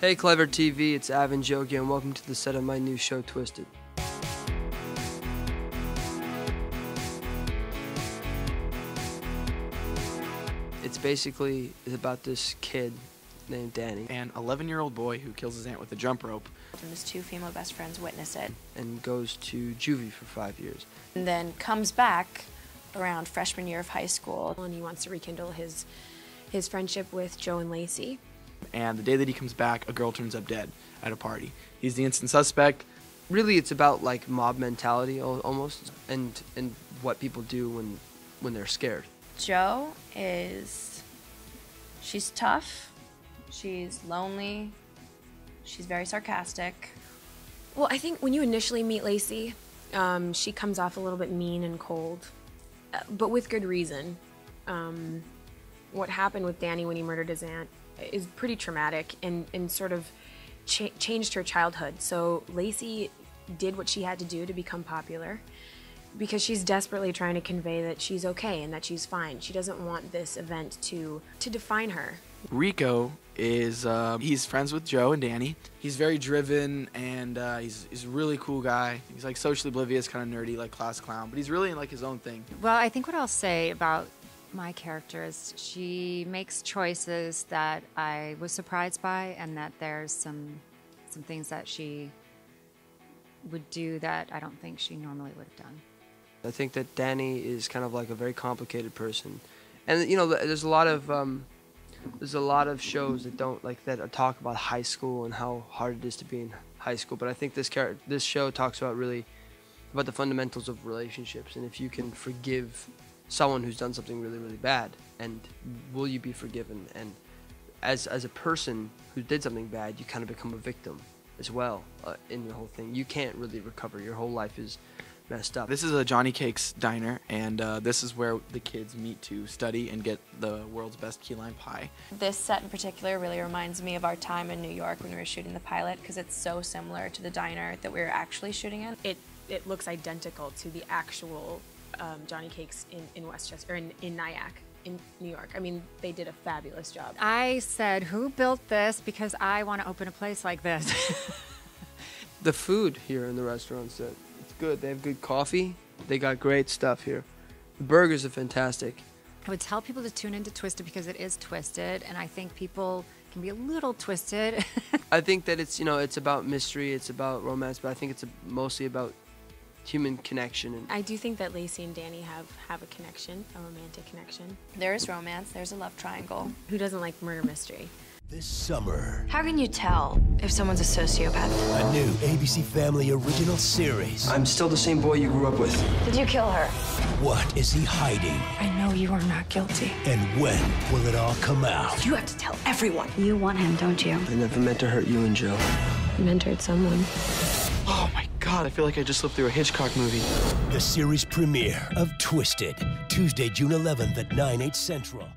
Hey Clever TV, it's Avan Jogia and welcome to the set of my new show, Twisted. It's basically about this kid named Danny. An 11-year-old boy who kills his aunt with a jump rope. And his two female best friends witness it. And goes to juvie for 5 years. And then comes back around freshman year of high school. And he wants to rekindle his friendship with Joe and Lacey. And the day that he comes back, a girl turns up dead at a party. He's the instant suspect. Really, it's about like mob mentality almost, and what people do when they're scared. Jo she's tough, she's lonely, she's very sarcastic. Well, I think when you initially meet Lacey, she comes off a little bit mean and cold, but with good reason. What happened with Danny when he murdered his aunt is pretty traumatic and sort of changed her childhood. So Lacey did what she had to do to become popular because she's desperately trying to convey that she's okay and that she's fine. She doesn't want this event to define her. Rico is, he's friends with Joe and Danny. He's very driven and he's a really cool guy. He's like socially oblivious, kind of nerdy, like class clown, but he's really in like his own thing. Well, I think what I'll say about my character is she makes choices that I was surprised by, and that there's some things that she would do that I don't think she normally would have done. I think that Danny is kind of like a very complicated person, and you know, there's a lot of shows that that talk about high school and how hard it is to be in high school. But I think this show talks about the fundamentals of relationships, and if you can forgive someone who's done something really, really bad, and will you be forgiven? And as a person who did something bad, you kind of become a victim as well in the whole thing. You can't really recover. Your whole life is messed up. This is a Johnny Cakes diner, and this is where the kids meet to study and get the world's best key lime pie. This set in particular really reminds me of our time in New York when we were shooting the pilot, because it's so similar to the diner that we were actually shooting in. It looks identical to the actual Johnny Cakes in Westchester, or in Nyack, in New York. I mean, they did a fabulous job. I said, who built this? Because I want to open a place like this. The food here in the restaurant set, it's good. They have good coffee. They got great stuff here. The burgers are fantastic. I would tell people to tune into Twisted because it is twisted, and I think people can be a little twisted. I think that it's about mystery, it's about romance, but I think it's mostly about human connection. I do think that Lacey and Danny have a connection, a romantic connection. There is romance, there's a love triangle. Who doesn't like murder mystery? This summer, How can you tell if someone's a sociopath? a new ABC Family original series. I'm still the same boy you grew up with. Did you kill her? What is he hiding? I know you are not guilty. And when will it all come out? You have to tell everyone. You want him, don't you? I never meant to hurt you and Joe. You mentored someone. Oh my God, I feel like I just lived through a Hitchcock movie. The series premiere of Twisted, Tuesday, June 11th at 9/8 Central.